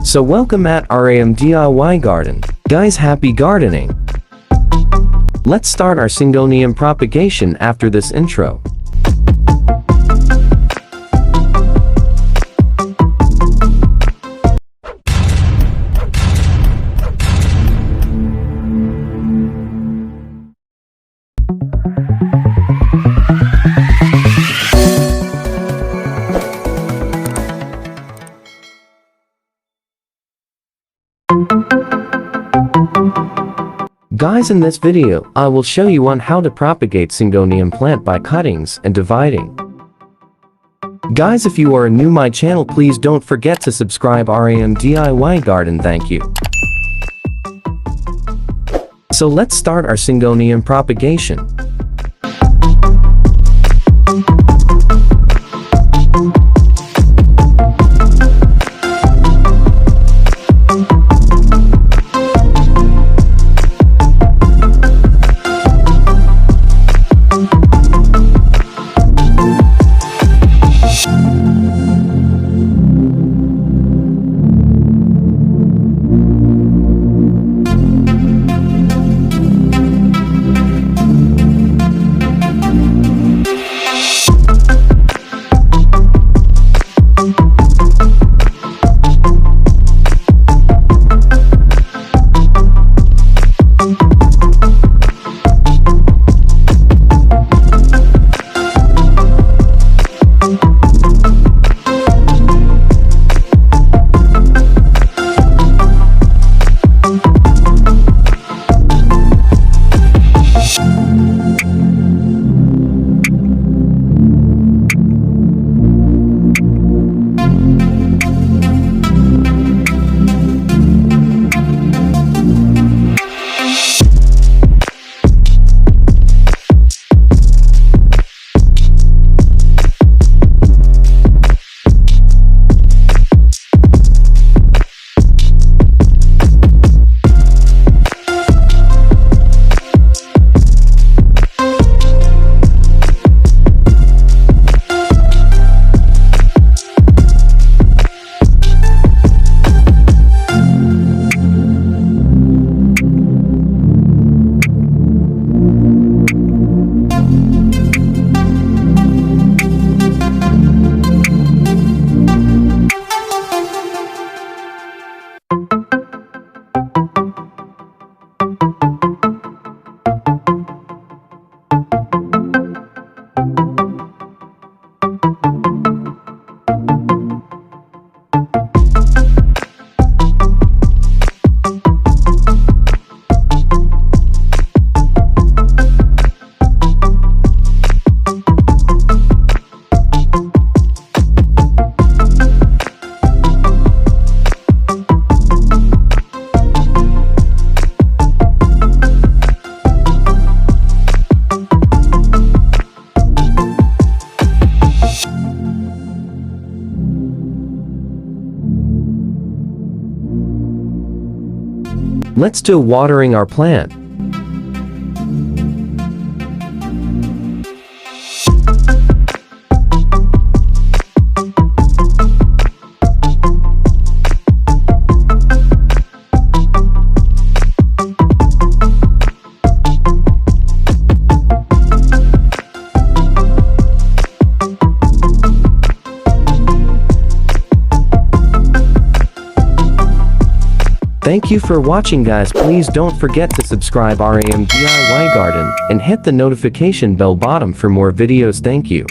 So welcome at RAM DIY Garden. Guys, happy gardening! Let's start our Syngonium propagation after this intro. Guys, in this video, I will show you on how to propagate Syngonium plant by cuttings and dividing. Guys, if you are new my channel, please don't forget to subscribe RAM DIY Garden. Thank you. So let's start our Syngonium propagation. Let's do watering our plant. Thank you for watching, guys. Please don't forget to subscribe RAM DIY Garden and hit the notification bell bottom for more videos. Thank you.